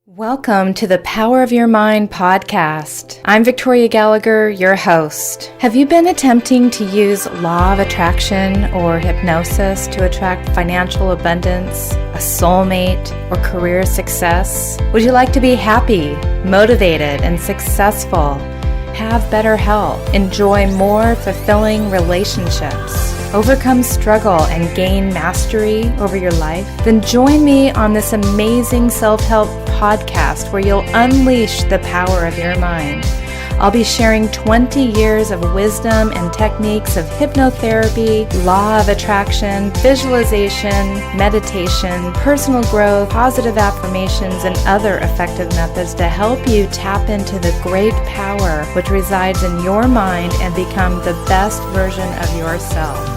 Welcome to the Power of Your Mind podcast. I'm Victoria Gallagher, your host. Have you been attempting to use law of attraction or hypnosis to attract financial abundance, a soulmate, or career success? Would you like to be happy, motivated, and successful? Have better health, enjoy more fulfilling relationships, overcome struggle, and gain mastery over your life? Then join me on this amazing self-help podcast where you'll unleash the power of your mind. I'll be sharing 20 years of wisdom and techniques of hypnotherapy, law of attraction, visualization, meditation, personal growth, positive affirmations, and other effective methods to help you tap into the great power which resides in your mind and become the best version of yourself.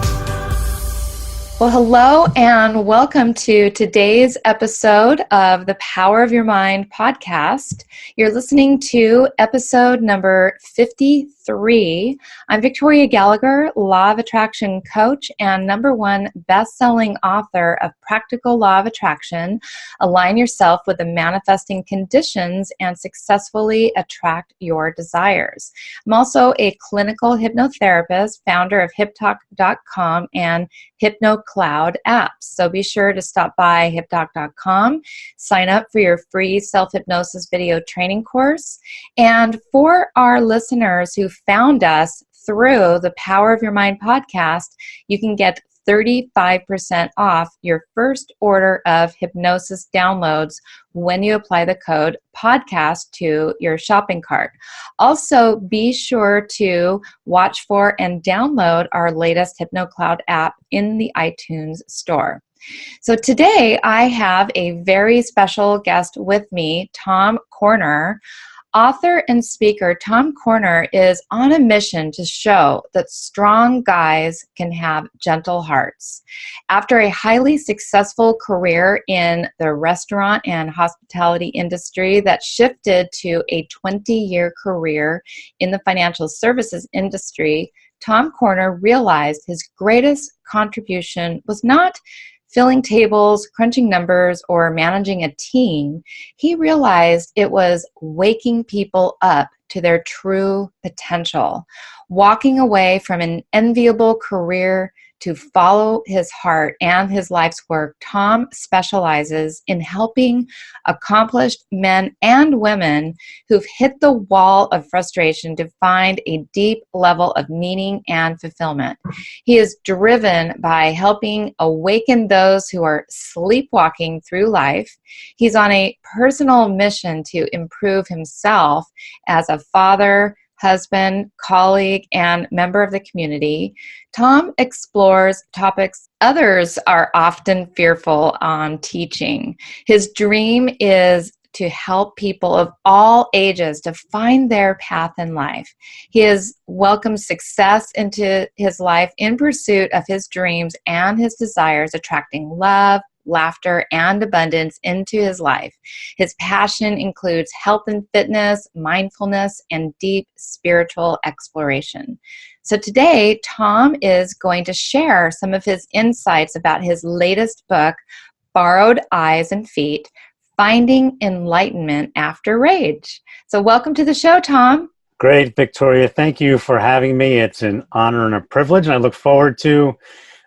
Well, hello and welcome to today's episode of the Power of Your Mind podcast. You're listening to episode number 53. I'm Victoria Gallagher, Law of Attraction coach and #1 best-selling author of Practical Law of Attraction, Align Yourself with the Manifesting Conditions and Successfully Attract Your Desires. I'm also a clinical hypnotherapist, founder of HipTalk.com and HypnoCloud apps. So be sure to stop by HipTalk.com, sign up for your free self-hypnosis video training course. And for our listeners who found us through the Power of Your Mind podcast, you can get 35% off your first order of hypnosis downloads when you apply the code podcast to your shopping cart. Also, be sure to watch for and download our latest HypnoCloud app in the iTunes store. So today I have a very special guest with me, Tom Corner. Author and speaker Tom Corner is on a mission to show that strong guys can have gentle hearts. After a highly successful career in the restaurant and hospitality industry that shifted to a 20-year career in the financial services industry, Tom Corner realized his greatest contribution was not filling tables, crunching numbers, or managing a team. He realized it was waking people up to their true potential, walking away from an enviable career to follow his heart and his life's work. Tom specializes in helping accomplished men and women who've hit the wall of frustration to find a deep level of meaning and fulfillment. He is driven by helping awaken those who are sleepwalking through life. He's on a personal mission to improve himself as a father, husband, colleague, and member of the community. Tom explores topics others are often fearful on teaching. His dream is to help people of all ages to find their path in life. He has welcomed success into his life in pursuit of his dreams and his desires, attracting love, laughter, and abundance into his life. His passion includes health and fitness, mindfulness, and deep spiritual exploration. So today, Tom is going to share some of his insights about his latest book, Borrowed Eyes and Feet, Finding Enlightenment After Rage. So welcome to the show, Tom. Great, Victoria. Thank you for having me. It's an honor and a privilege, and I look forward to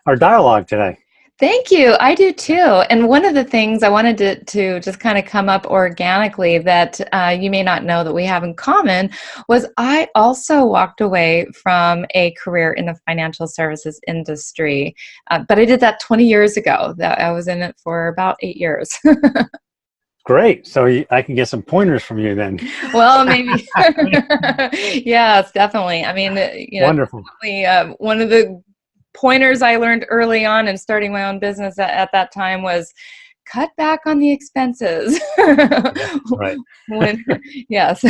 our dialogue today. Thank you. I do too. And one of the things I wanted to just kind of come up organically that you may not know that we have in common was I also walked away from a career in the financial services industry, but I did that 20 years ago. I was in it for about 8 years. Great. So I can get some pointers from you then. Well, maybe. Yes, definitely. I mean, Wonderful. Definitely, one of the pointers I learned early on in starting my own business at that time was cut back on the expenses. Right. Yes.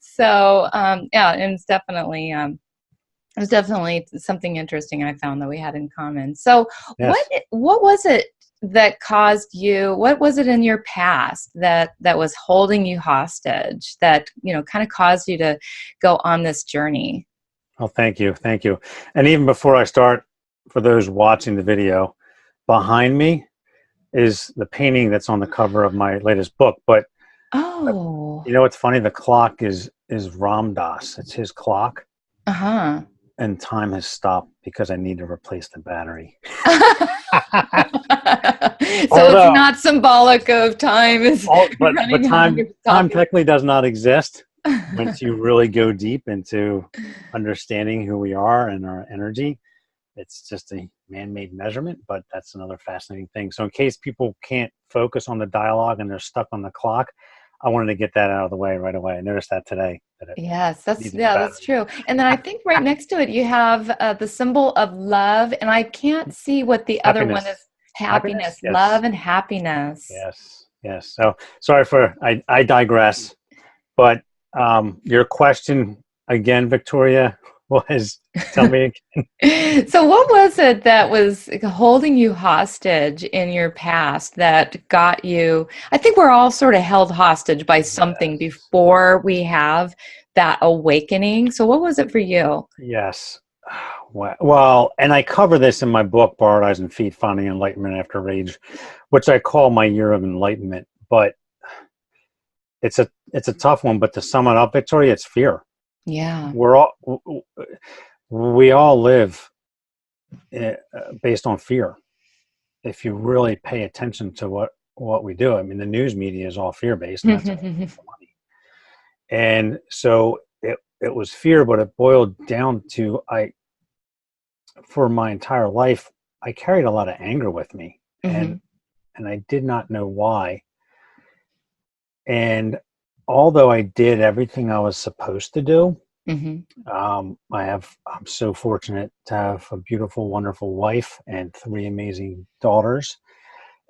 So, yeah, and it's definitely, it was definitely something interesting I found that we had in common. So Yes. What was it that caused you, what was it in your past that was holding you hostage that, kind of caused you to go on this journey? Oh, thank you. Thank you. And even before I start, for those watching the video, behind me is the painting that's on the cover of my latest book. But Oh. You know what's funny? The clock is Ram Dass. It's his clock, Uh-huh. and time has stopped because I need to replace the battery. So it's Although, not symbolic of time is but running out. time You're time stopping. technically does not exist once you really go deep into understanding who we are and our energy. It's just a man-made measurement, but that's another fascinating thing. So in case people can't focus on the dialogue and they're stuck on the clock, I wanted to get that out of the way right away. I noticed that today, that it Yes, needed a that's battery. true. And then I think right next to it you have the symbol of love, and I can't see what the other one is. Happiness. Happiness, Happiness? love, Yes. and happiness. Yes. Yes. So sorry for, I digress. But your question again, Victoria, was, tell me again. So, what was it that was holding you hostage in your past that got you? I think we're all sort of held hostage by something Yes. before we have that awakening. So, what was it for you? Yes. Well, and I cover this in my book, Borrowed Eyes and Feet, Finding Enlightenment After Rage, which I call my year of enlightenment. But it's a tough one. But to sum it up, Victoria, it's fear. Yeah. We're all we all live based on fear. If you really pay attention to what we do, I mean, the news media is all fear based, and that's money. And so it was fear, but it boiled down to for my entire life, I carried a lot of anger with me, and Hmm. I did not know why. And although I did everything I was supposed to do, Hmm. I'm so fortunate to have a beautiful, wonderful wife and three amazing daughters,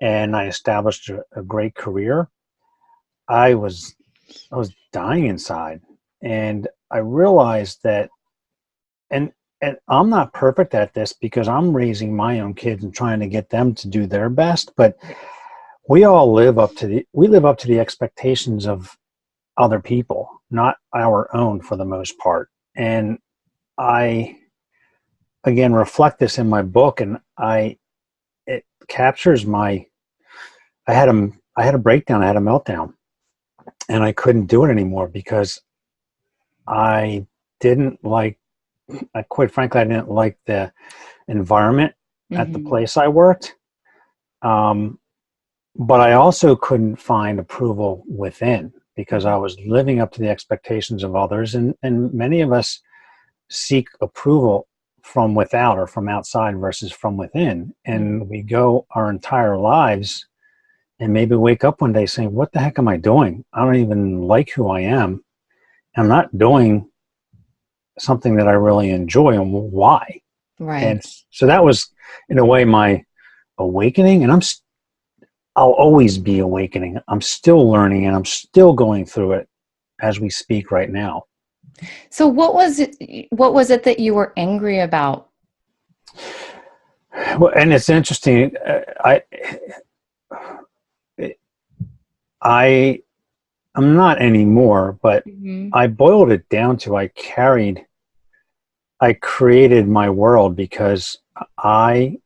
and I established a great career. I was I was dying inside, and I realized that, and and I'm not perfect at this because I'm raising my own kids and trying to get them to do their best, but we live up to the expectations of other people, not our own for the most part. And I again reflect this in my book, and I it captures my I had a breakdown, I had a meltdown, and I couldn't do it anymore because I didn't like I quite frankly I didn't like the environment at the Hmm. place I worked. Um, but I also couldn't find approval within because I was living up to the expectations of others, and many of us seek approval from without or from outside versus from within, Hmm. and we go our entire lives and maybe wake up one day saying, what the heck am I doing? I don't even like who I am. I'm not doing something that I really enjoy, and why? And Right. so that was in a way my awakening, and I'll always be awakening. I'm still learning, and I'm still going through it as we speak right now. So, what was it? What was it that you were angry about? Well, and it's interesting. I I'm not anymore, but Hmm. I boiled it down to I created my world because I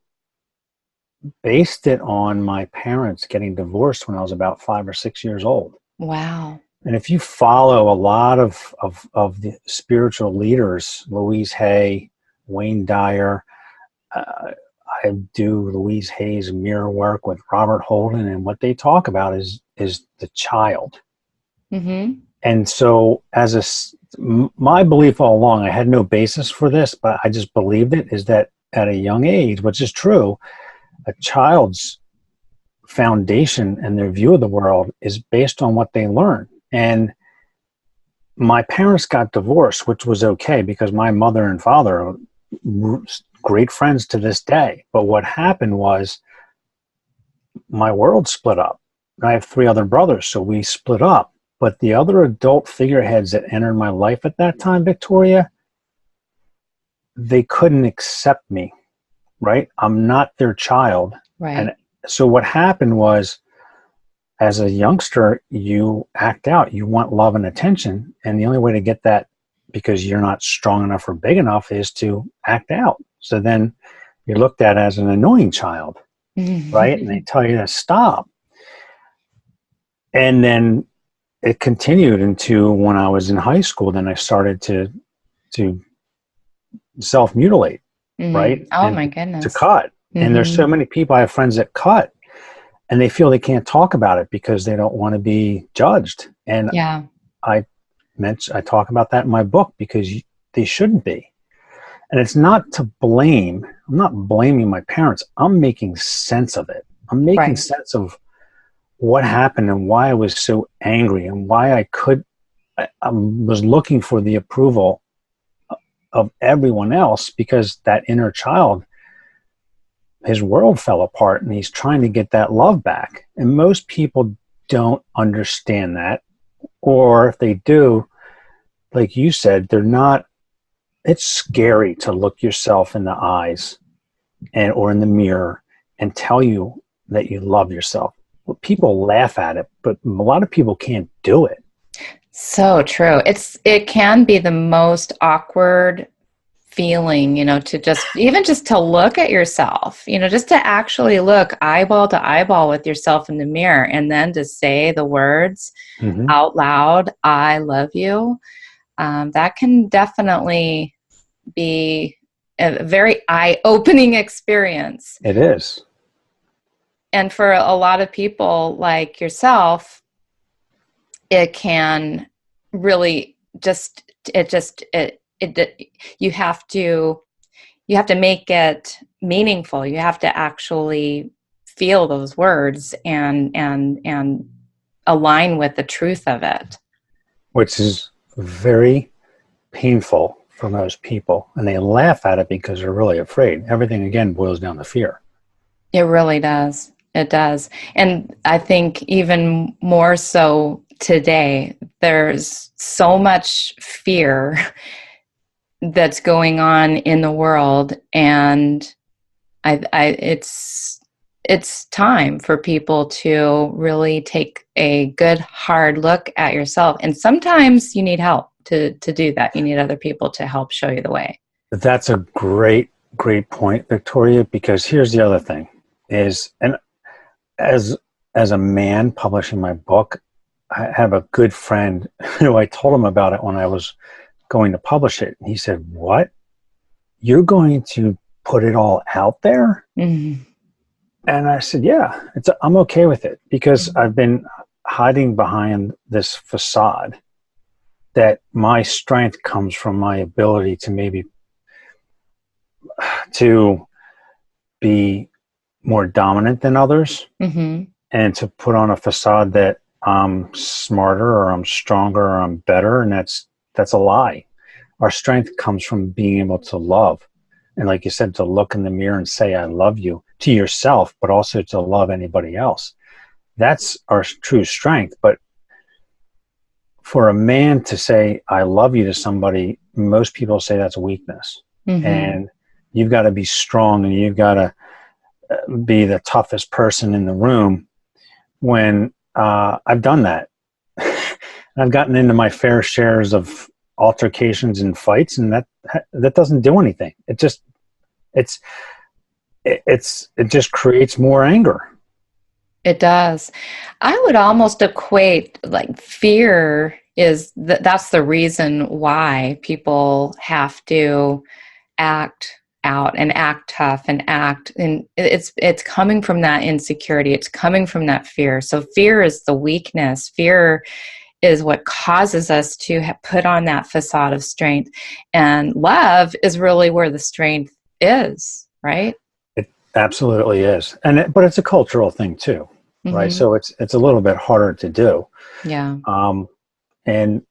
based it on my parents getting divorced when I was about 5 or 6 years old. Wow. And if you follow a lot of the spiritual leaders, Louise Hay, Wayne Dyer, uh, I do Louise Hay's mirror work with Robert Holden, and what they talk about is the child. Hmm. And so, my belief all along, I had no basis for this, but I just believed it, is that at a young age, which is true, a child's foundation and their view of the world is based on what they learn. And my parents got divorced, which was okay because my mother and father are great friends to this day. But what happened was my world split up. I have three other brothers, so we split up. But the other adult figureheads that entered my life at that time, Victoria, they couldn't accept me, right? I'm not their child. And Right. so what happened was, as a youngster, you act out. You want love and attention. And the only way to get that, because you're not strong enough or big enough, is to act out. So then you're looked at as an annoying child, right? And they tell you to stop. And then it continued into when I was in high school. Then I started to self-mutilate, right? Oh And my to goodness. cut. And there's Mm-hmm. so many people, I have friends that cut, and they feel they can't talk about it because they don't want to be judged. And Yeah. I talk about that in my book because they shouldn't be. And it's not to blame. I'm not blaming my parents. I'm making sense of it. I'm making Right. sense of what happened and why I was so angry and why I was looking for the approval of everyone else, because that inner child, his world fell apart and he's trying to get that love back. And most people don't understand that. Or if they do, like you said, they're not, it's scary to look yourself in the eyes or in the mirror and tell you that you love yourself. Well, people laugh at it, but a lot of people can't do it. So true. It can be the most awkward feeling, to just to look at yourself, just to actually look eyeball to eyeball with yourself in the mirror, and then to say the words Mm-hmm. out loud, I love you. That can definitely be a very eye-opening experience. It is. And for a lot of people like yourself, it can really you have to make it meaningful. You have to actually feel those words and align with the truth of it. Which is very painful for most people. And they laugh at it because they're really afraid. Everything, again, boils down to fear. It really does. It does. And I think even more so today, there's so much fear that's going on in the world, and it's time for people to really take a good hard look at yourself. And sometimes you need help to do that. You need other people to help show you the way. That's a great point, Victoria, because here's the other thing is, and as a man publishing my book, I have a good friend who I told him about it when I was going to publish it. And he said, "What? You're going to put it all out there?" Mm-hmm. And I said, "Yeah, I'm okay with it, because I've been hiding behind this facade that my strength comes from my ability to maybe to be more dominant than others, Mm-hmm. and to put on a facade that I'm smarter or I'm stronger or I'm better." And that's a lie. Our strength comes from being able to love. And like you said, to look in the mirror and say, I love you, to yourself, but also to love anybody else. That's our true strength. But for a man to say, I love you to somebody, most people say that's a weakness. Mm-hmm. And you've got to be strong, and you've got to be the toughest person in the room. When I've done that, I've gotten into my fair shares of altercations and fights, and that doesn't do anything. It just creates more anger. It does. I would almost equate, like, fear is that's the reason why people have to act out and act tough and it's coming from that insecurity. It's coming from that fear. So fear is the weakness. Fear is what causes us to put on that facade of strength, and love is really where the strength is, right? It absolutely is. But it's a cultural thing too, right? Mm-hmm. So it's a little bit harder to do. Yeah. And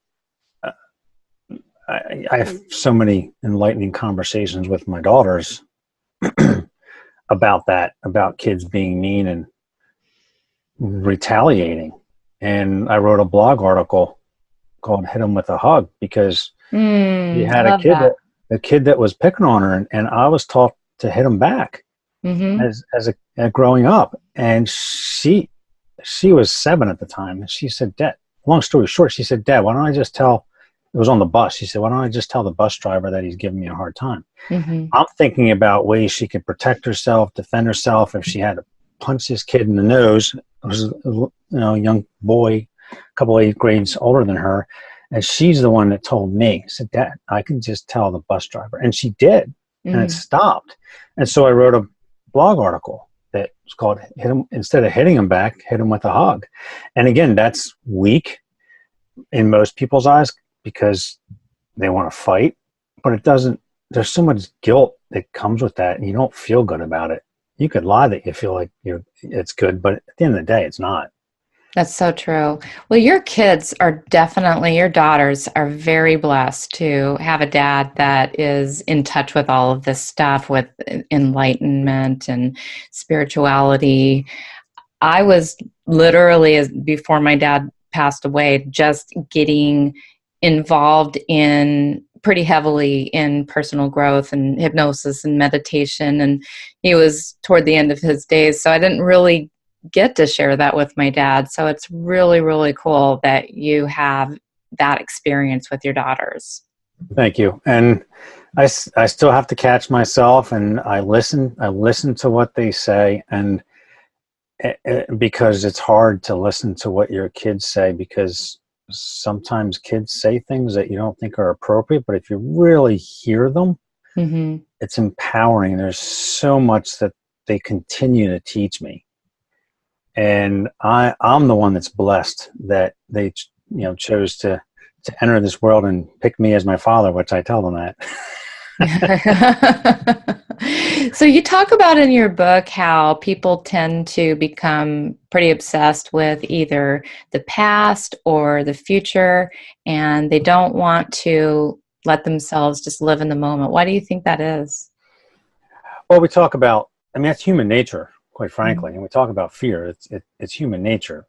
I have so many enlightening conversations with my daughters about kids being mean and retaliating. And I wrote a blog article called "Hit 'Em with a Hug," because you I had love that. a kid that was picking on her, and I was taught to hit him back Mm-hmm. as growing up. And she was 7 at the time, and she said, "Dad," long story short, she said, "Dad, why don't I just tell," it was on the bus, she said, "why don't I just tell the bus driver that he's giving me a hard time?" Mm-hmm. I'm thinking about ways she could protect herself, defend herself if she had to punch this kid in the nose. It was a young boy. couple 8 grades older than her. And she's the one that told me, said, Dad, I can just tell the bus driver. And she did. And it stopped. And so I wrote a blog article that was called "Hit Him," instead of hitting him back, hit him with a hug. And again, that's weak in most people's eyes because they want to fight, but it doesn't. There's so much guilt that comes with that, and you don't feel good about it. You could lie that you feel like it's good, but at the end of the day, it's not. That's so true. Well, your kids are definitely, your daughters are very blessed to have a dad that is in touch with all of this stuff, with enlightenment and spirituality. I was literally, before my dad passed away, just getting involved in pretty heavily in personal growth and hypnosis and meditation. And he was toward the end of his days, so I didn't really get to share that with my dad. So it's really, really cool that you have that experience with your daughters. Thank you. And I still have to catch myself, and I listen to what they say, and because it's hard to listen to what your kids say, because sometimes kids say things that you don't think are appropriate, but if you really hear them, it's empowering. There's so much that they continue to teach me. And I'm the one that's blessed that they, chose to enter this world and pick me as my father, which I tell them that. So you talk about in your book how people tend to become pretty obsessed with either the past or the future, and they don't want to let themselves just live in the moment. Why do you think that is? Well, we talk about, that's human nature, quite frankly. And we talk about fear. It's human nature.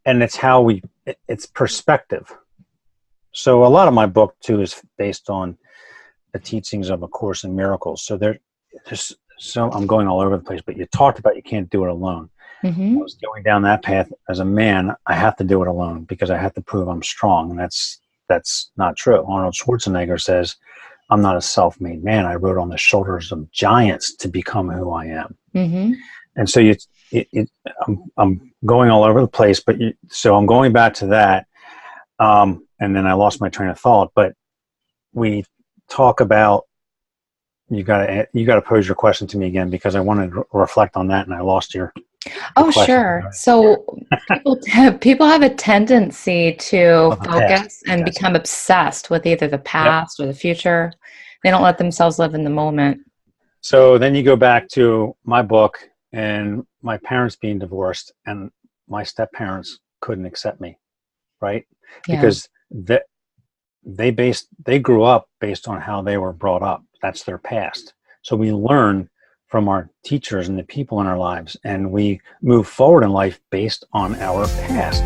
And it's it's perspective. So a lot of my book, too, is based on the teachings of A Course in Miracles. So I'm going all over the place, but you talked about you can't do it alone. I was going down that path. As a man, I have to do it alone because I have to prove I'm strong. And that's not true. Arnold Schwarzenegger says, I'm not a self-made man. I rode on the shoulders of giants to become who I am. And so I'm going all over the place, but so I'm going back to that. And then I lost my train of thought, but we talk about, you got to pose your question to me again, because I wanted to reflect on that and I lost your question. Sure. So people have a tendency to focus and become obsessed with either the past or the future. They don't let themselves live in the moment. So then you go back to my book and my parents being divorced, and my step parents couldn't accept me, right? Because they grew up based on how they were brought up. That's their past. So we learn from our teachers and the people in our lives, and we move forward in life based on our past.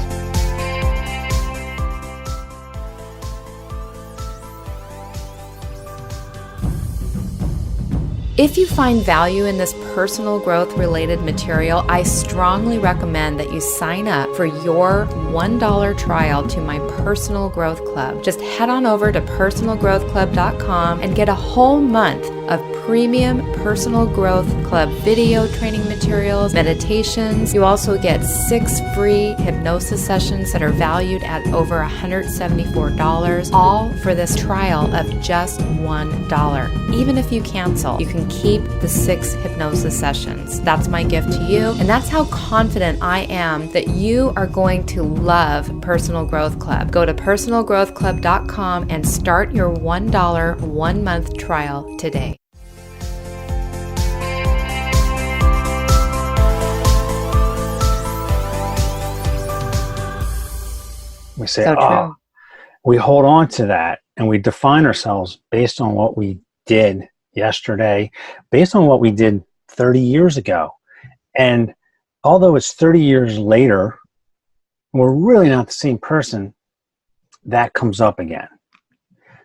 If you find value in this personal growth related material, I strongly recommend that you sign up for your $1 trial to my Personal Growth Club. Just head on over to personalgrowthclub.com and get a whole month of premium Personal Growth Club video training materials, meditations. You also get 6 free hypnosis sessions that are valued at over $174, all for this trial of just $1. Even if you cancel, you can keep the 6 hypnosis sessions. That's my gift to you, and that's how confident I am that you are going to love Personal Growth Club. Go to personalgrowthclub.com and start your $1 1-month trial today. We say, we hold on to that, and we define ourselves based on what we did yesterday, based on what we did 30 years ago. And although it's 30 years later, we're really not the same person. That comes up again.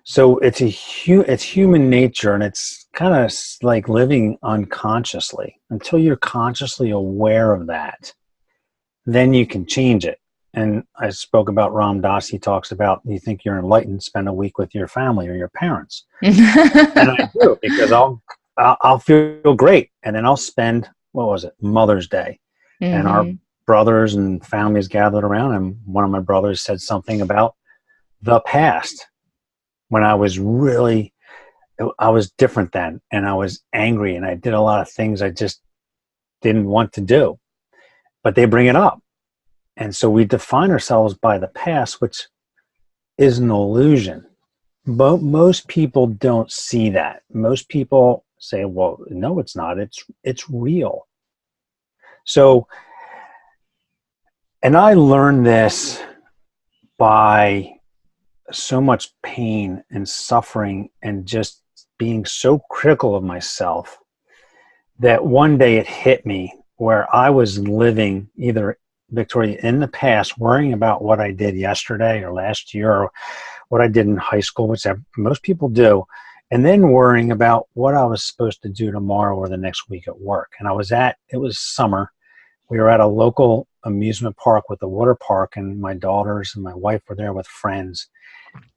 So it's human nature, and it's kind of like living unconsciously. Until you're consciously aware of that, then you can change it. And I spoke about Ram Dass. He talks about, you think you're enlightened, spend a week with your family or your parents. And I do, because I'll feel great. And then I'll spend, Mother's Day. And brothers and families gathered around, and one of my brothers said something about the past when I was different then, and I was angry, and I did a lot of things I just didn't want to do, but they bring it up. And so we define ourselves by the past, which is an illusion. But most people don't see that. Most people say, well, no, it's not. It's real. So, and I learned this by so much pain and suffering and just being so critical of myself that one day it hit me where I was living either, Victoria, in the past, worrying about what I did yesterday or last year or what I did in high school, which most people do, and then worrying about what I was supposed to do tomorrow or the next week at work. And it was summer. We were at a local amusement park with a water park, and my daughters and my wife were there with friends,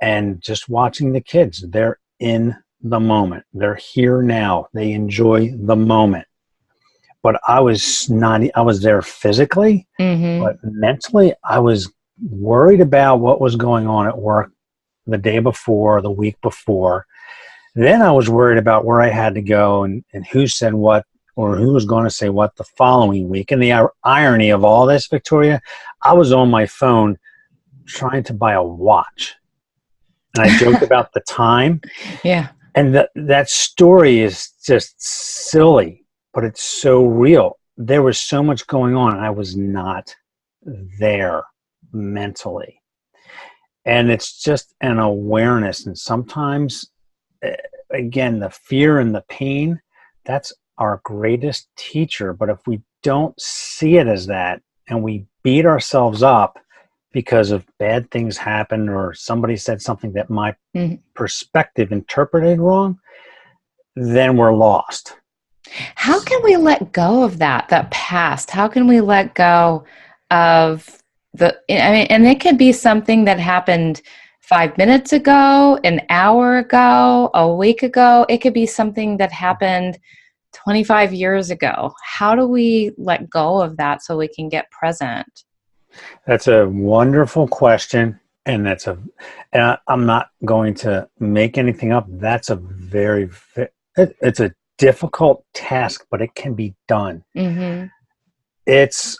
and just watching the kids. They're in the moment. They're here now. They enjoy the moment. But I was there physically, but mentally I was worried about what was going on at work the day before, the week before. Then I was worried about where I had to go and who said what or who was going to say what the following week. And the irony of all this, Victoria, I was on my phone trying to buy a watch. And I joked about the time. Yeah. And that story is just silly, but it's so real. There was so much going on, and I was not there mentally. And it's just an awareness. And sometimes, again, the fear and the pain, that's our greatest teacher. But if we don't see it as that, and we beat ourselves up because of bad things happened or somebody said something that my perspective interpreted wrong, then we're lost. How can we let go of that past? How can we let go of and it could be something that happened 5 minutes ago, an hour ago, a week ago. It could be something that happened 25 years ago. How do we let go of that so we can get present? That's a wonderful question. And I'm not going to make anything up. That's it's a difficult task, but it can be done. It's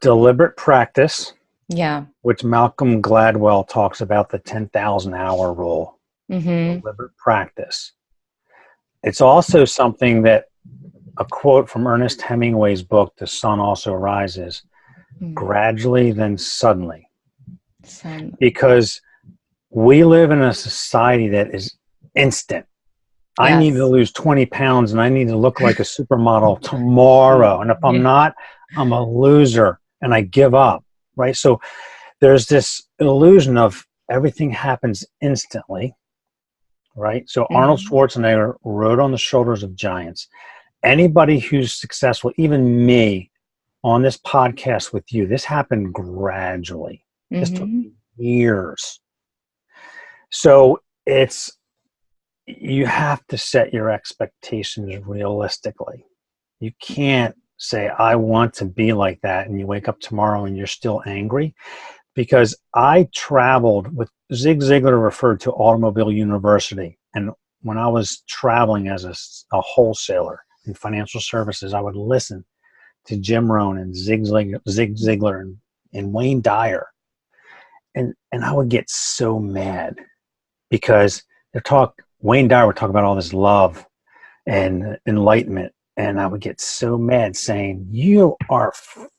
deliberate practice. Yeah. Which Malcolm Gladwell talks about, the 10,000 hour rule. Deliberate practice. It's also something that a quote from Ernest Hemingway's book, The Sun Also Rises, gradually then suddenly. Because we live in a society that is instant. I need to lose 20 pounds and I need to look like a supermodel tomorrow. And if I'm not, I'm a loser and I give up, right? So there's this illusion of everything happens instantly, right? So Arnold Schwarzenegger rode on the shoulders of giants. Anybody who's successful, even me on this podcast with you, this happened gradually. This took years. So you have to set your expectations realistically. You can't say, I want to be like that, and you wake up tomorrow and you're still angry. Because I traveled with, Zig Ziglar referred to Automobile University. And when I was traveling as a wholesaler in financial services, I would listen to Jim Rohn and Zig Ziglar and Wayne Dyer. And I would get so mad because Wayne Dyer would talk about all this love and enlightenment. And I would get so mad saying, you are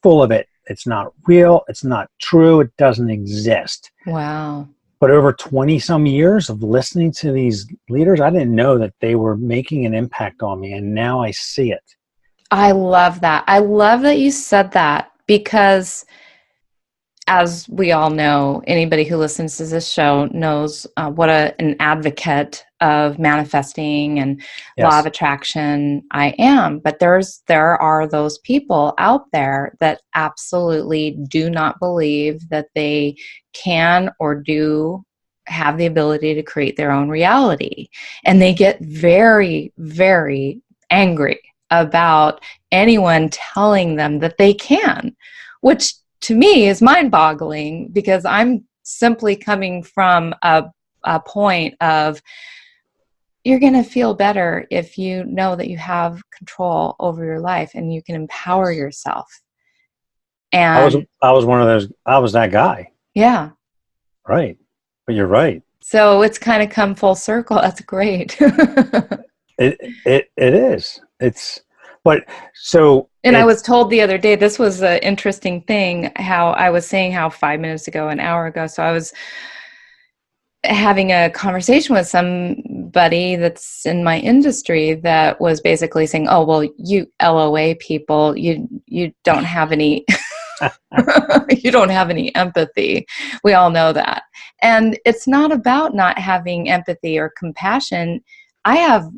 full of it. It's not real. It's not true. It doesn't exist. Wow. But over 20 some years of listening to these leaders, I didn't know that they were making an impact on me. And now I see it. I love that. I love that you said that, because as we all know, anybody who listens to this show knows what an advocate of manifesting and law of attraction I am. But there are those people out there that absolutely do not believe that they can or do have the ability to create their own reality. And they get very, very angry about anyone telling them that they can, which to me is mind-boggling, because I'm simply coming from a point of, you're going to feel better if you know that you have control over your life and you can empower yourself. And I was one of those. I was that guy. yeah. Right. But you're right. So it's kind of come full circle. That's great. It is. It's, but so. And I was told the other day, this was an interesting thing, how I was saying how 5 minutes ago, an hour ago. So I was having a conversation with somebody that's in my industry that was basically saying, oh, well, you LOA people, you don't have any, you don't have any empathy. We all know that. And it's not about not having empathy or compassion. I have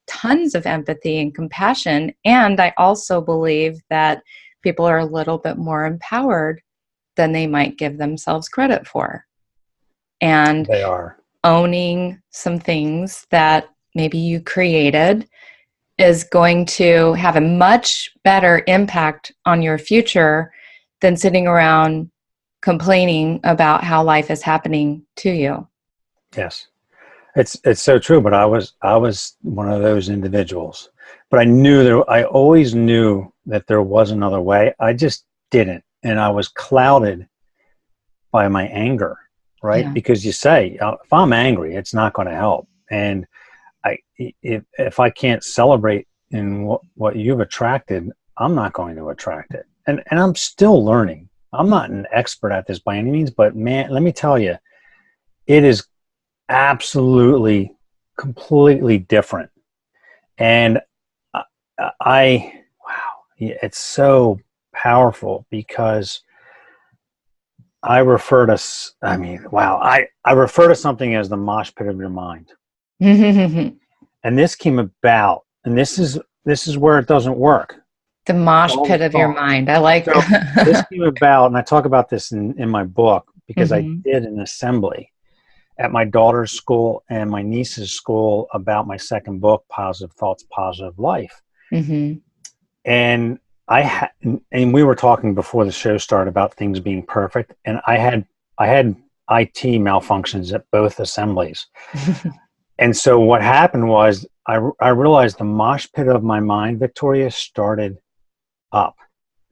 tons of empathy and compassion. And I also believe that people are a little bit more empowered than they might give themselves credit for. And they are owning some things that maybe you created is going to have a much better impact on your future than sitting around complaining about how life is happening to you. Yes. It's so true, but I was one of those individuals. But I always knew that there was another way. I just didn't, and I was clouded by my anger, right? Yeah. Because you say, if I'm angry, it's not going to help. And if I can't celebrate in what you've attracted, I'm not going to attract it. And I'm still learning. I'm not an expert at this by any means, but man, let me tell you, it is absolutely completely different. And wow, it's so powerful, because I refer to something as the mosh pit of your mind. And this came about, and this is where it doesn't work. The mosh pit of your mind. I like so this came about, and I talk about this in my book, because I did an assembly at my daughter's school and my niece's school about my second book, Positive Thoughts, Positive Life. And and we were talking before the show started about things being perfect, and I had IT malfunctions at both assemblies. And so what happened was I realized the mosh pit of my mind, Victoria, started up.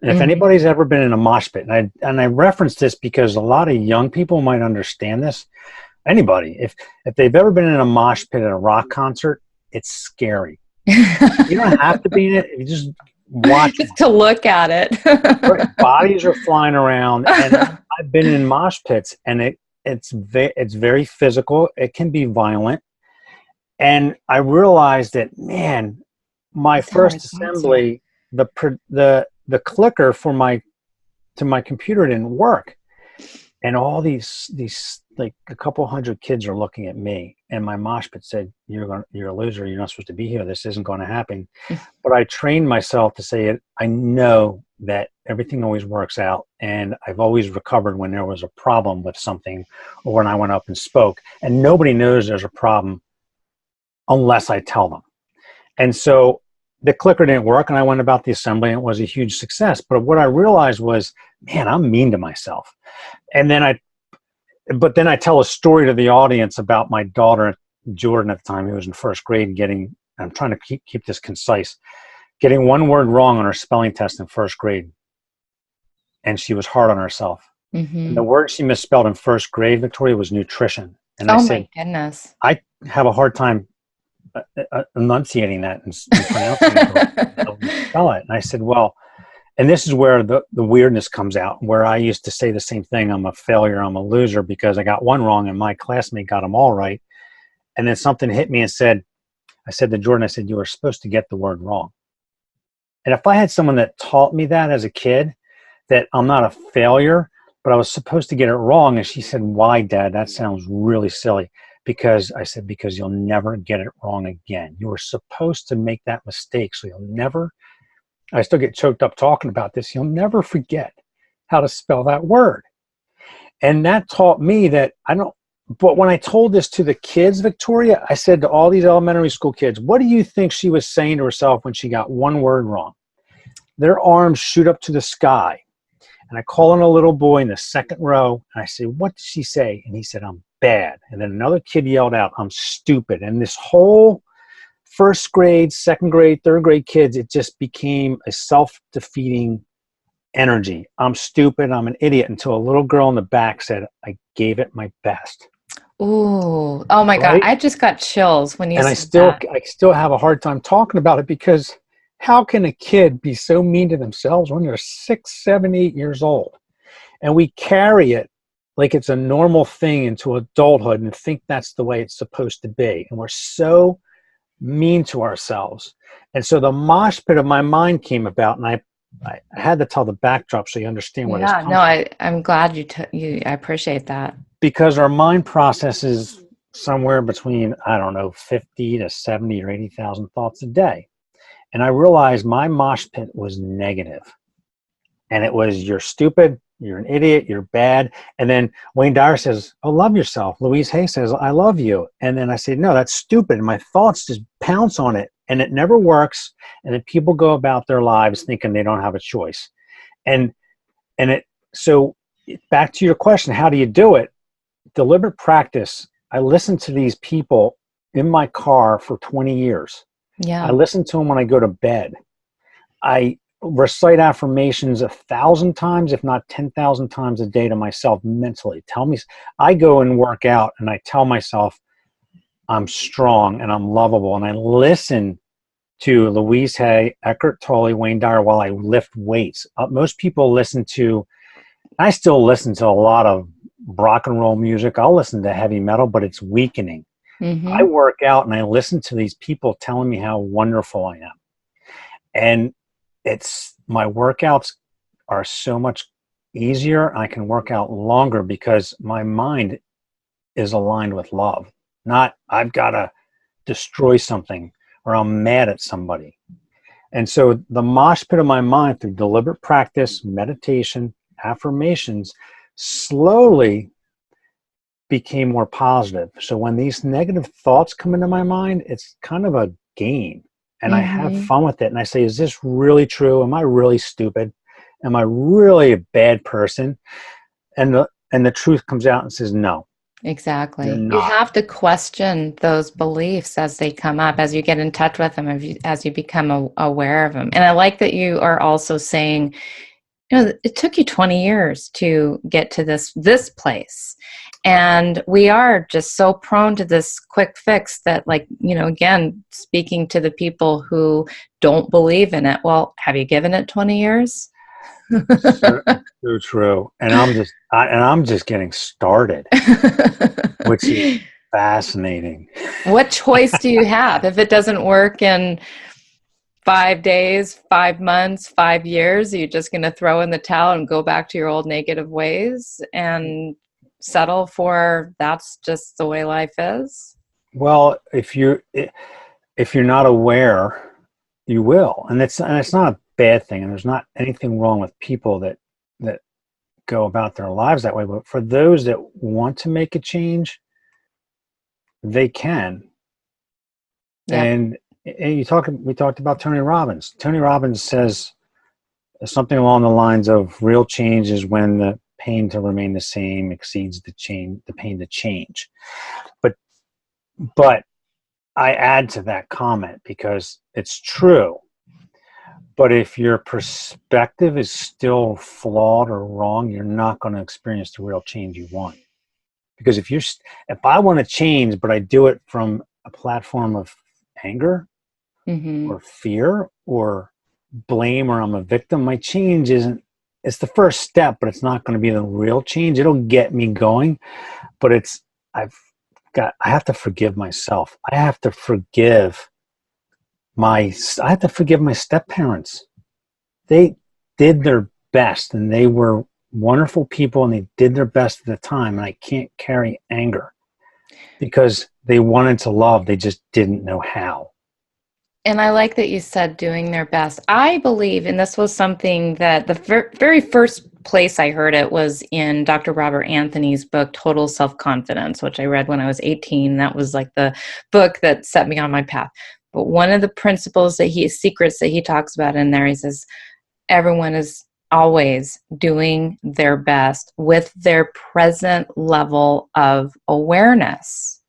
And if anybody's ever been in a mosh pit, and I reference this because a lot of young people might understand this. Anybody, if they've ever been in a mosh pit at a rock concert, it's scary. You don't have to be in it. You just watch just to look at it. Bodies are flying around, and I've been in mosh pits, and it's very physical. It can be violent. And I realized that, man, my first assembly, the clicker to my computer didn't work, and all these like a couple hundred kids are looking at me, and my mosh pit said, you're a loser, you're not supposed to be here, this isn't going to happen. But I trained myself to say, I know that everything always works out, and I've always recovered when there was a problem with something, or when I went up and spoke, and nobody knows there's a problem unless I tell them. And so the clicker didn't work, and I went about the assembly, and it was a huge success. But what I realized was, man, I'm mean to myself. And then I tell a story to the audience about my daughter, Jordan, at the time, who was in first grade, I'm trying to keep this concise, getting one word wrong on her spelling test in first grade. And she was hard on herself. And the word she misspelled in first grade, Victoria, was nutrition. And I said, my goodness, I have a hard time enunciating that and pronouncing it. Spell it. And I said, well, and this is where the weirdness comes out, where I used to say the same thing. I'm a failure. I'm a loser because I got one wrong and my classmate got them all right. And then something hit me and I said to Jordan, I said, you were supposed to get the word wrong. And if I had someone that taught me that as a kid, that I'm not a failure, but I was supposed to get it wrong. And she said, why, Dad? That sounds really silly. Because I said, because you'll never get it wrong again. You were supposed to make that mistake. So you'll never, I still get choked up talking about this. You'll never forget how to spell that word. And that taught me that but when I told this to the kids, Victoria, I said to all these elementary school kids, what do you think she was saying to herself when she got one word wrong? Their arms shoot up to the sky. And I call on a little boy in the second row, and I say, what did she say? And he said, I'm bad. And then another kid yelled out, I'm stupid. And this whole first grade, second grade, third grade kids, it just became a self-defeating energy. I'm stupid. I'm an idiot. Until a little girl in the back said, I gave it my best. Ooh. Oh my God. Right? I just got chills when you And said that. I still have a hard time talking about it, because how can a kid be so mean to themselves when they're 6, 7, 8 years old? And we carry it like it's a normal thing into adulthood and think that's the way it's supposed to be. And we're so mean to ourselves. And so the mosh pit of my mind came about, and I had to tell the backdrop so you understand where this Yeah, no, comes from. I'm glad I appreciate that. Because our mind processes somewhere between, I don't know, 50 to 70 or 80,000 thoughts a day. And I realized my mosh pit was negative. And it was, you're stupid, you're an idiot, you're bad. And then Wayne Dyer says, oh, love yourself. Louise Hay says, I love you. And then I say, no, that's stupid. And my thoughts just pounce on it, and it never works. And then people go about their lives thinking they don't have a choice. So back to your question, how do you do it? Deliberate practice. I listened to these people in my car for 20 years. Yeah. I listen to them when I go to bed. I recite affirmations 1,000 times, if not 10,000 times a day to myself mentally. I go and work out and I tell myself I'm strong and I'm lovable. And I listen to Louise Hay, Eckhart Tolle, Wayne Dyer while I lift weights. Most people I still listen to a lot of rock and roll music. I'll listen to heavy metal, but it's weakening. Mm-hmm. I work out and I listen to these people telling me how wonderful I am. And my workouts are so much easier. I can work out longer because my mind is aligned with love. Not, I've got to destroy something or I'm mad at somebody. And so the mosh pit of my mind, through deliberate practice, meditation, affirmations, slowly became more positive. So when these negative thoughts come into my mind, it's kind of a game. And I have fun with it. And I say, is this really true? Am I really stupid? Am I really a bad person? And the truth comes out and says, no. Exactly. You have to question those beliefs as they come up, as you get in touch with them, as you become aware of them. And I like that you are also saying, it took you 20 years to get to this place. And we are just so prone to this quick fix that, again, speaking to the people who don't believe in it, well, have you given it 20 years? So true. And I'm just getting started, which is fascinating. What choice do you have? If it doesn't work in 5 days, 5 months, 5 years, are you just going to throw in the towel and go back to your old negative ways and settle for that's just the way life is? Well, if you're not aware, you will. And it's not a bad thing. And there's not anything wrong with people that go about their lives that way. But for those that want to make a change, they can. Yep. And we talked about Tony Robbins. Tony Robbins says something along the lines of, real change is when the pain to remain the same exceeds the pain to change. But I add to that comment because it's true. But if your perspective is still flawed or wrong, you're not going to experience the real change you want. Because if I want to change, but I do it from a platform of anger or fear or blame, or I'm a victim, my change it's the first step, but it's not going to be the real change. It'll get me going, but I have to forgive myself. I have to forgive my step parents. They did their best and they were wonderful people and they did their best at the time. And I can't carry anger because they wanted to love. They just didn't know how. And I like that you said doing their best. I believe, and this was something that the very first place I heard it was in Dr. Robert Anthony's book, Total Self-Confidence, which I read when I was 18. That was like the book that set me on my path. But one of the principles secrets that he talks about in there, he says, everyone is always doing their best with their present level of awareness.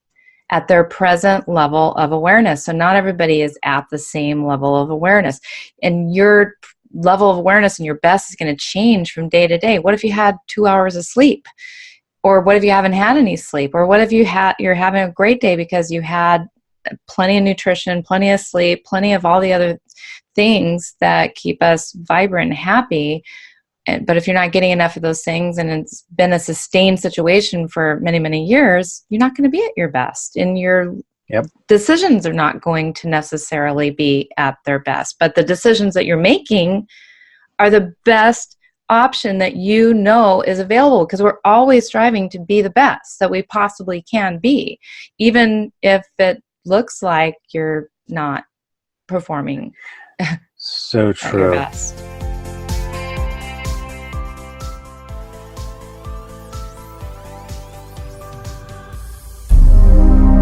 At their present level of awareness. So not everybody is at the same level of awareness. And your level of awareness and your best is going to change from day to day. What if you had 2 hours of sleep? Or what if you haven't had any sleep? Or what if you're having a great day because you had plenty of nutrition, plenty of sleep, plenty of all the other things that keep us vibrant and happy. But if you're not getting enough of those things and it's been a sustained situation for many, many years, you're not going to be at your best. And your decisions are not going to necessarily be at their best. But the decisions that you're making are the best option that you know is available, because we're always striving to be the best that we possibly can be, even if it looks like you're not performing So at your true. best.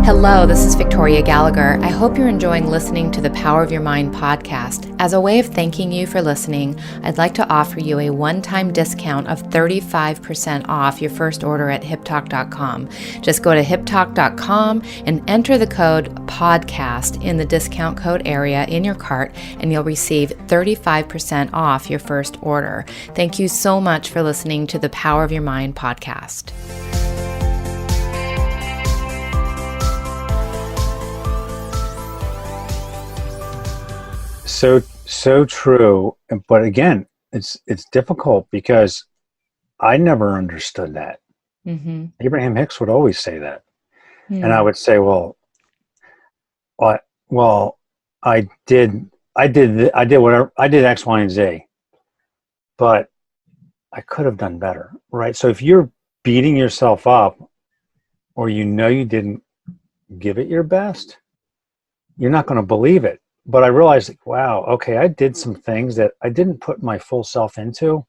Hello, this is Victoria Gallagher. I hope you're enjoying listening to the Power of Your Mind podcast. As a way of thanking you for listening, I'd like to offer you a one-time discount of 35% off your first order at hiptalk.com. Just go to hiptalk.com and enter the code podcast in the discount code area in your cart, and you'll receive 35% off your first order. Thank you so much for listening to the Power of Your Mind podcast. So true. But again, it's difficult because I never understood that. Mm-hmm. Abraham Hicks would always say that. Mm-hmm. And I would say, well, I did whatever, I did X, Y, and Z, but I could have done better, right? So if you're beating yourself up, or you didn't give it your best, you're not going to believe it. But I realized, wow, okay, I did some things that I didn't put my full self into.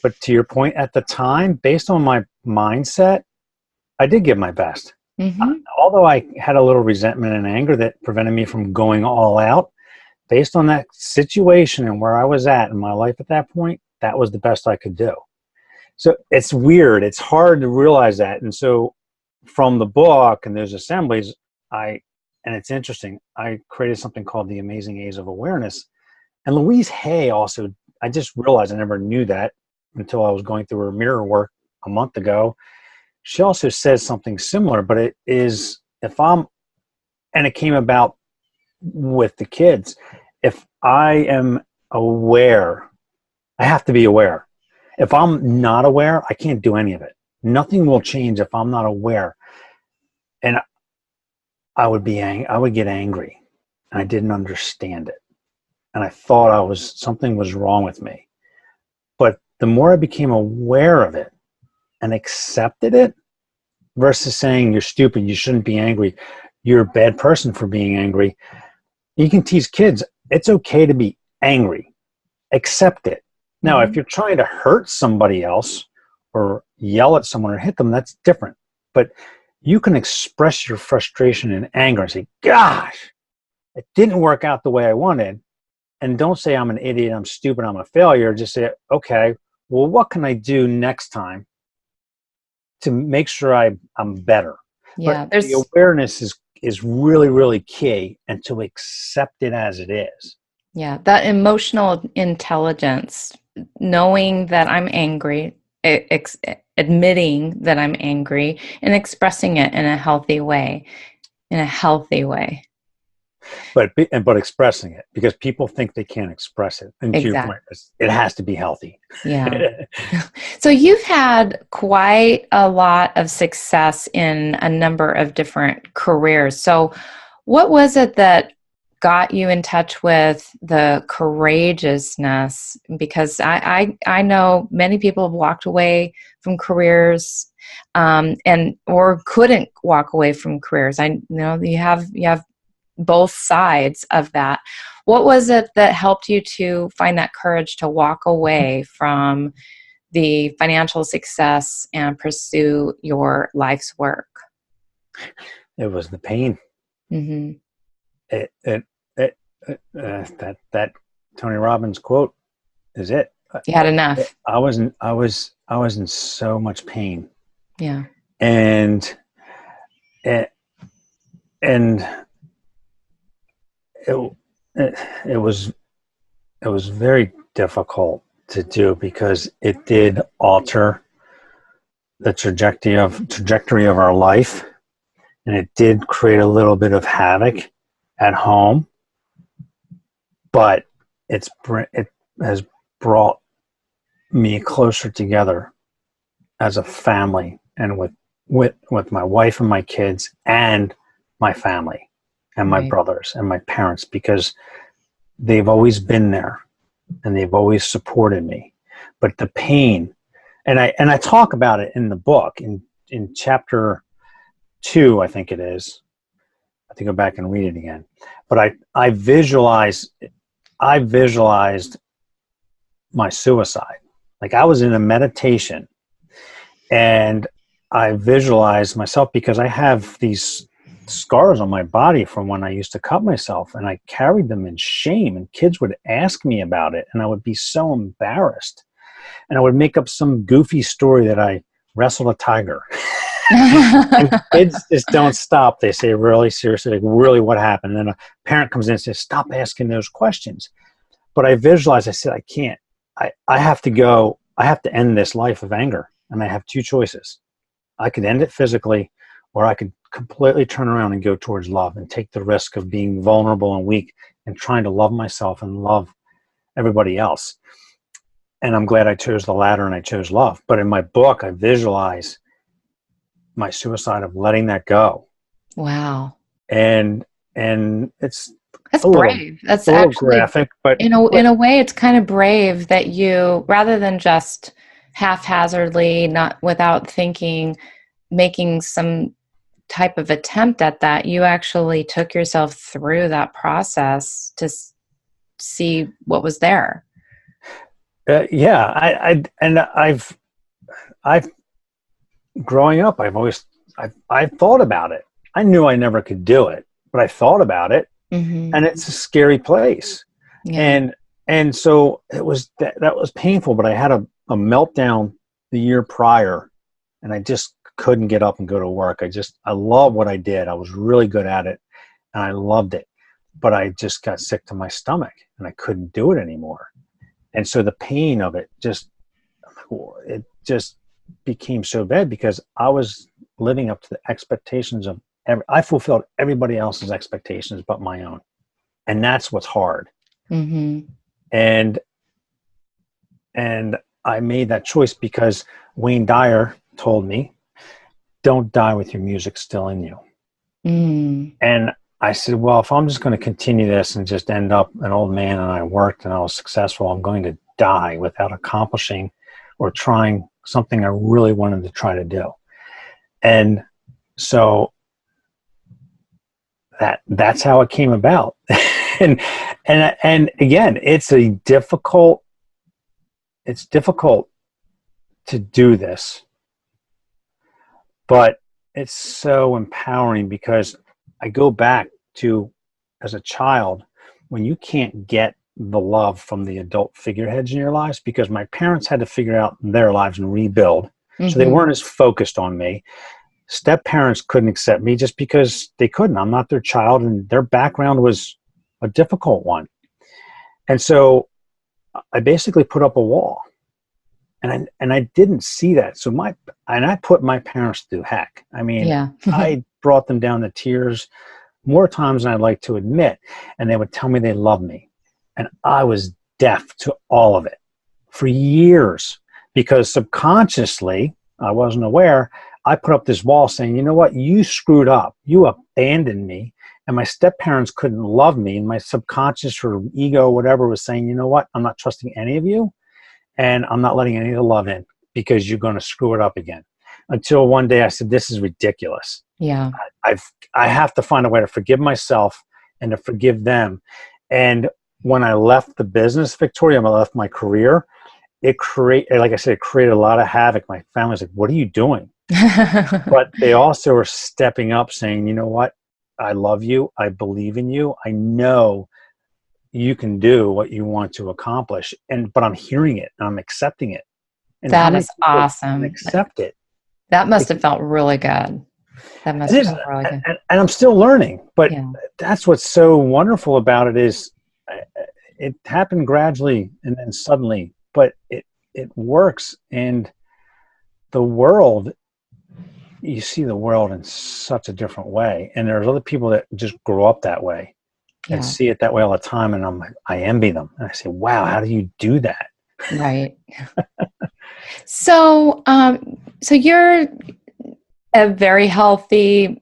But to your point, at the time, based on my mindset, I did give my best. Mm-hmm. Although I had a little resentment and anger that prevented me from going all out, based on that situation and where I was at in my life at that point, that was the best I could do. So it's weird. It's hard to realize that. And so from the book and those assemblies, and it's interesting, I created something called the Amazing Age of Awareness. And Louise Hay also, I just realized I never knew that until I was going through her mirror work a month ago. She also says something similar, but it is, and it came about with the kids, if I am aware, I have to be aware. If I'm not aware, I can't do any of it. Nothing will change if I'm not aware. And I would get angry, and I didn't understand it. And I thought something was wrong with me. But the more I became aware of it and accepted it, versus saying you're stupid, you shouldn't be angry, you're a bad person for being angry. You can teach kids, it's okay to be angry. Accept it. Now, if you're trying to hurt somebody else or yell at someone or hit them, that's different. But you can express your frustration and anger and say, gosh, it didn't work out the way I wanted. And don't say I'm an idiot, I'm stupid, I'm a failure. Just say, okay, well, what can I do next time to make sure I'm better? Yeah, but the awareness is really, really key, and to accept it as it is. Yeah, that emotional intelligence, knowing that I'm angry, admitting that I'm angry, and expressing it in a healthy way. But expressing it, because people think they can't express it. And to your point, it has to be healthy. Yeah. So you've had quite a lot of success in a number of different careers. So what was it that got you in touch with the courageousness? Because I know many people have walked away from careers or couldn't walk away from careers. I know you have both sides of that. What was it that helped you to find that courage to walk away from the financial success and pursue your life's work? It was the pain. Mm-hmm. That Tony Robbins quote is it. You had enough. I was in so much pain. Yeah. And it, and it was very difficult to do because it did alter the trajectory of our life, and it did create a little bit of havoc at home, but it has brought me closer together as a family, and with my wife and my kids and my family and my Right. brothers and my parents, because they've always been there and they've always supported me. But the pain, and I talk about it in the book in chapter 2, I think it is. I have to go back and read it again. But I visualized my suicide. Like I was in a meditation and I visualized myself, because I have these scars on my body from when I used to cut myself, and I carried them in shame, and kids would ask me about it and I would be so embarrassed, and I would make up some goofy story that I wrestled a tiger. And kids just don't stop. They say, really, seriously, like, really, what happened? And then a parent comes in and says, stop asking those questions. But I visualized, I said, I can't. I have to end this life of anger, and I have 2 choices. I could end it physically, or I could completely turn around and go towards love and take the risk of being vulnerable and weak and trying to love myself and love everybody else. And I'm glad I chose the latter, and I chose love. But in my book, I visualize my suicide of letting that go. Wow. And that's brave. That's a little actually graphic, but in a way, it's kind of brave that you, rather than just haphazardly, not without thinking, making some type of attempt at that, you actually took yourself through that process to see what was there. yeah, I've growing up, I've thought about it. I knew I never could do it, but I thought about it, Mm-hmm. and it's a scary place. Yeah. And so it was that was painful, but I had a meltdown the year prior, and I just couldn't get up and go to work. I love what I did. I was really good at it and I loved it, but I just got sick to my stomach and I couldn't do it anymore. And so the pain of it just became so bad, because I was living up to the expectations of I fulfilled everybody else's expectations but my own. And that's what's hard. Mm-hmm. And I made that choice because Wayne Dyer told me, don't die with your music still in you. Mm. And I said, well, if I'm just going to continue this and just end up an old man and I worked and I was successful, I'm going to die without accomplishing or trying something I really wanted to try to do. And so that's how it came about. and again, it's difficult to do this, but it's so empowering, because I go back to, as a child, when you can't get the love from the adult figureheads in your lives, because my parents had to figure out their lives and rebuild. Mm-hmm. So they weren't as focused on me. Step parents couldn't accept me just because they couldn't. I'm not their child, and their background was a difficult one. And so I basically put up a wall. And I didn't see that. So I put my parents through heck. I mean, yeah. I brought them down to tears more times than I'd like to admit. And they would tell me they loved me. And I was deaf to all of it for years, because subconsciously, I wasn't aware, I put up this wall saying, you know what, you screwed up. You abandoned me. And my step parents couldn't love me. And my subconscious or ego, whatever, was saying, you know what, I'm not trusting any of you. And I'm not letting any of the love in, because you're going to screw it up again. Until one day I said, this is ridiculous. Yeah. I have to find a way to forgive myself and to forgive them. And when I left the business, Victoria, I left my career, like I said, it created a lot of havoc. My family's like, what are you doing? But they also are stepping up saying, you know what? I love you. I believe in you. I know you can do what you want to accomplish. But I'm hearing it and I'm accepting it. And how That many is people can awesome. accept it? That must have felt really good. That must It have is, felt really good. and I'm still learning. But Yeah. that's what's so wonderful about it is it happened gradually and then suddenly, but it works. And the world, you see the world in such a different way. And there's other people that just grow up that way and Yeah. see it that way all the time. And I envy them. And I say, wow, how do you do that? Right. So, so you're a very healthy,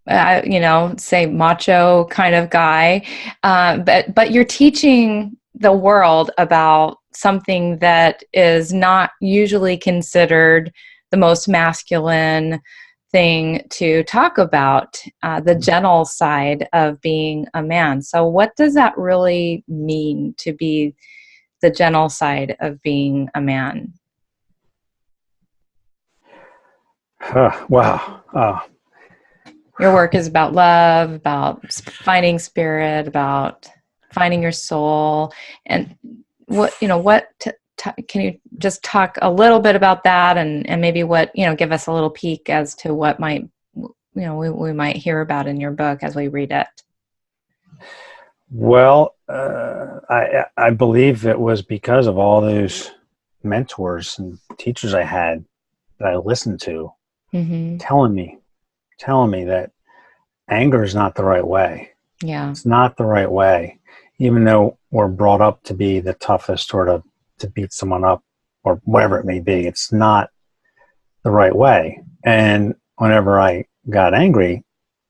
say macho kind of guy, but you're teaching the world about something that is not usually considered the most masculine thing to talk about, the gentle side of being a man. So what does that really mean to be the gentle side of being a man? Wow. Your work is about love, about finding spirit, about finding your soul. And can you just talk a little bit about that and maybe give us a little peek as to what might, we might hear about in your book as we read it. Well, I believe it was because of all those mentors and teachers I had that I listened to, Mm-hmm. telling me that anger is not the right way. Yeah. It's not the right way, even though we're brought up to be the toughest or to beat someone up or whatever it may be. It's not the right way. And whenever I got angry,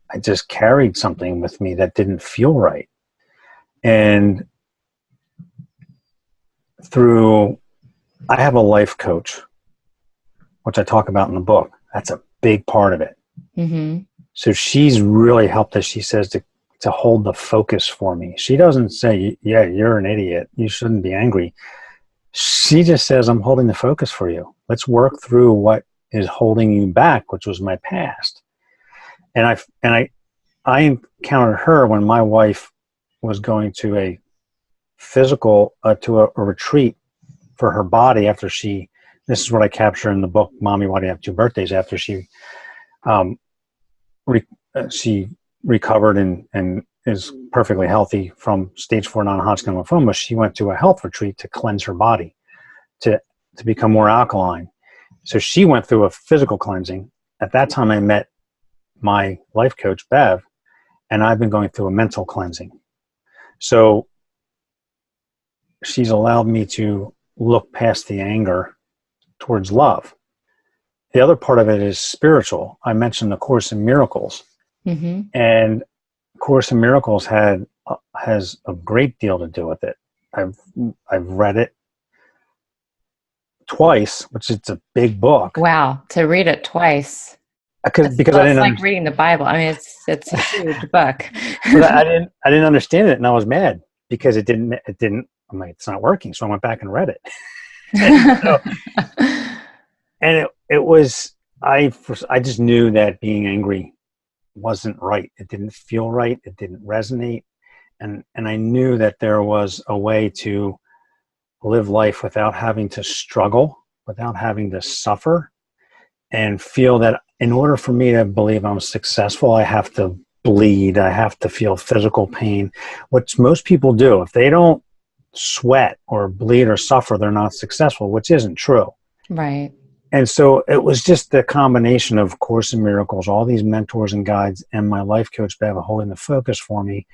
I just carried something with me that didn't feel right. And I have a life coach, which I talk about in the book. That's a big part of it. Mm-hmm. So she's really helped us, she says, to hold the focus for me. She doesn't say, yeah, you're an idiot, you shouldn't be angry. She just says, I'm holding the focus for you. Let's work through what is holding you back, which was my past. And I encountered her when my wife was going to a retreat for her body after this is what I capture in the book, Mommy, Why Do You Have Two Birthdays? After she recovered and is perfectly healthy from stage 4 non-Hodgkin lymphoma, she went to a health retreat to cleanse her body, to become more alkaline. So she went through a physical cleansing. At that time, I met my life coach, Bev, and I've been going through a mental cleansing. So she's allowed me to look past the anger towards love. The other part of it is spiritual. I mentioned the Course in Miracles. Mm-hmm. And Course in Miracles has a great deal to do with it. I've read it twice, which is a big book. Wow, to read it twice. Because It's like reading the Bible. I mean, it's a huge book. But I didn't understand it, and I was mad because it didn't. I'm like, it's not working. So I went back and read it. and it was I just knew that being angry wasn't right. It didn't feel right. It didn't resonate. And I knew that there was a way to live life without having to struggle, without having to suffer, and feel that in order for me to believe I'm successful, I have to bleed. I have to feel physical pain, which most people do. If they don't sweat or bleed or suffer, they're not successful, which isn't true. Right. And so it was just the combination of Course in Miracles, all these mentors and guides, and my life coach, Bev, holding the focus for me,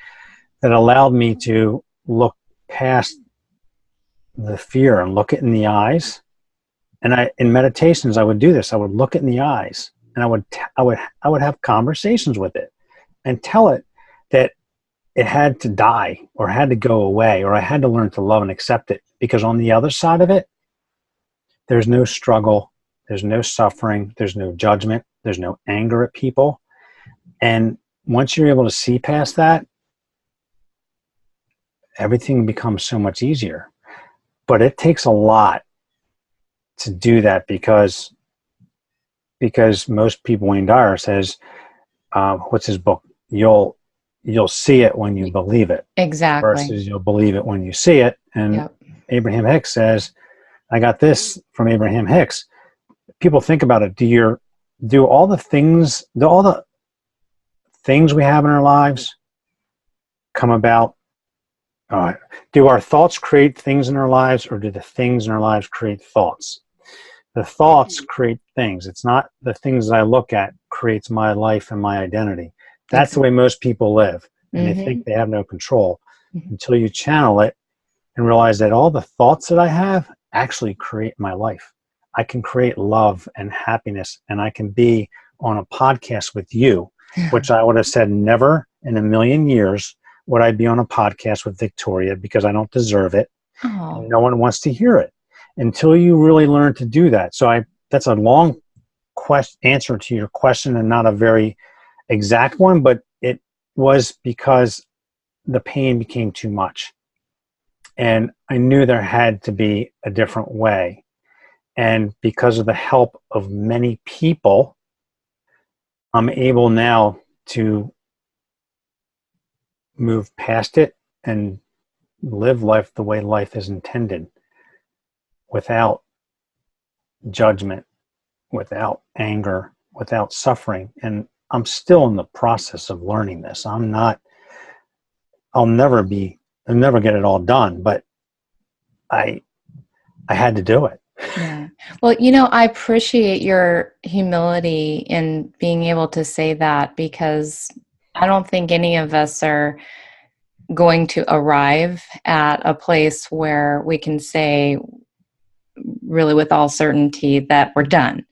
that allowed me to look past the fear and look it in the eyes. And in meditations, I would do this. I would look it in the eyes, and I would have conversations with it and tell it that it had to die or had to go away, or I had to learn to love and accept it, because on the other side of it, there's no struggle, there's no suffering, there's no judgment, there's no anger at people. And once you're able to see past that, everything becomes so much easier. But it takes a lot to do that because most people, Wayne Dyer says, what's his book? You'll see it when you believe it. Exactly. Versus you'll believe it when you see it. And Yep. Abraham Hicks says, I got this from Abraham Hicks. People think about it. Do all the things we have in our lives come about? Do our thoughts create things in our lives, or do the things in our lives create thoughts? The thoughts create things. It's not the things that I look at creates my life and my identity. That's the way most people live, and they think they have no control until you channel it and realize that all the thoughts that I have actually create my life. I can create love and happiness, and I can be on a podcast with you, which I would have said never in a million years would I be on a podcast with Victoria, because I don't deserve it. And no one wants to hear it until you really learn to do that. So that's a long answer to your question, and not a very exact one, but it was because the pain became too much. And I knew there had to be a different way. And because of the help of many people, I'm able now to move past it and live life the way life is intended, without judgment, without anger, without suffering. And I'm still in the process of learning this. I'll never get it all done, but I had to do it. Yeah. Well, I appreciate your humility in being able to say that, because I don't think any of us are going to arrive at a place where we can say really with all certainty that we're done.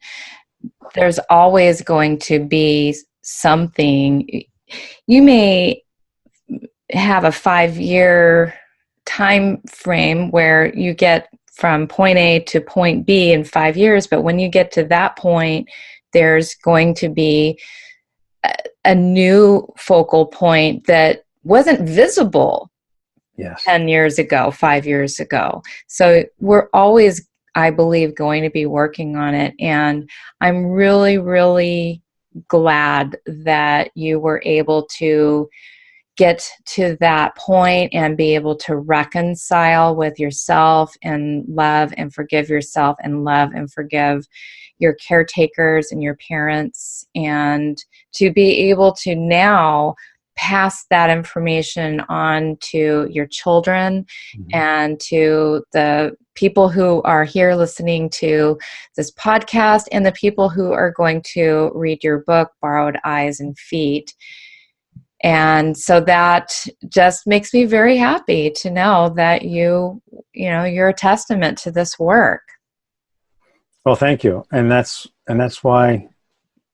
There's always going to be something. You may have a 5-year time frame where you get from point A to point B in 5 years, but when you get to that point, there's going to be a new focal point that wasn't visible 10 years ago, 5 years ago. So we're always, I believe, going to be working on it. And I'm really, really glad that you were able to get to that point and be able to reconcile with yourself and love and forgive yourself and love and forgive your caretakers and your parents, and to be able to now pass that information on to your children and to the people who are here listening to this podcast, and the people who are going to read your book, Borrowed Eyes and Feet. And so that just makes me very happy to know that you're a testament to this work. Well, thank you. And that's why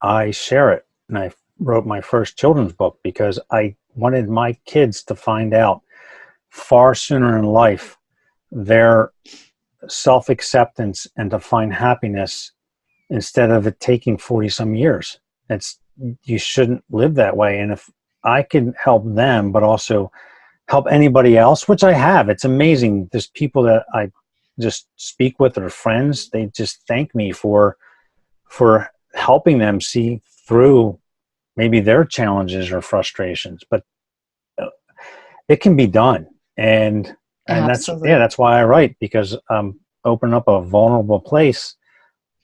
I share it. And I wrote my first children's book, because I wanted my kids to find out far sooner in life their self-acceptance and to find happiness, instead of it taking 40 some years. You shouldn't live that way. And if I can help them, but also help anybody else, which I have, it's amazing. There's people that I just speak with, or friends, they just thank me for helping them see through maybe their challenges or frustrations. But it can be done. And that's why I write, because open up a vulnerable place,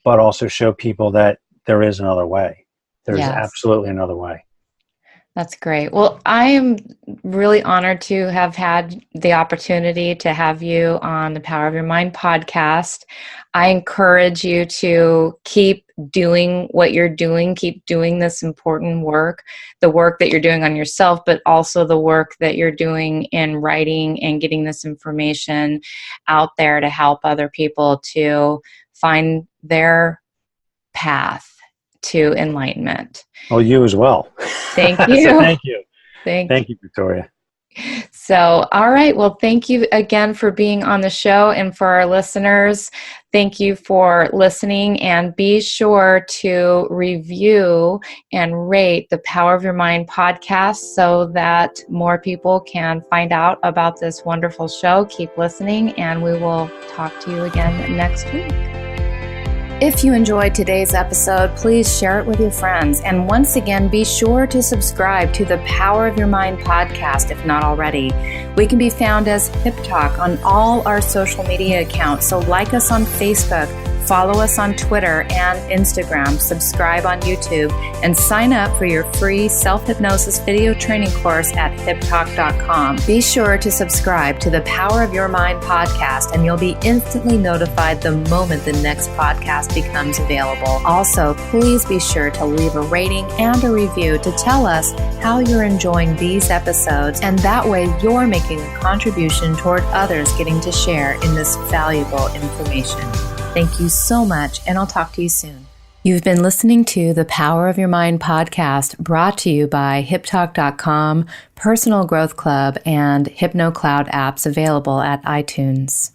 but also show people that there is another way. There's absolutely another way. That's great. Well, I am really honored to have had the opportunity to have you on the Power of Your Mind podcast. I encourage you to keep doing what you're doing, keep doing this important work, the work that you're doing on yourself, but also the work that you're doing in writing and getting this information out there to help other people to find their path to enlightenment. Well, you as well. Thank you. So thank you. Thank you, Victoria. So, all right. Well, thank you again for being on the show. And for our listeners, thank you for listening. And be sure to review and rate the Power of Your Mind podcast so that more people can find out about this wonderful show. Keep listening, and we will talk to you again next week. If you enjoyed today's episode, please share it with your friends. And once again, be sure to subscribe to the Power of Your Mind podcast if not already. We can be found as Hip Talk on all our social media accounts. So like us on Facebook, follow us on Twitter and Instagram, subscribe on YouTube, and sign up for your free self-hypnosis video training course at hiptalk.com. Be sure to subscribe to the Power of Your Mind podcast, and you'll be instantly notified the moment the next podcast becomes available. Also, please be sure to leave a rating and a review to tell us how you're enjoying these episodes, and that way you're making a contribution toward others getting to share in this valuable information. Thank you so much, and I'll talk to you soon. You've been listening to the Power of Your Mind podcast, brought to you by HipTalk.com, Personal Growth Club, and HypnoCloud apps available at iTunes.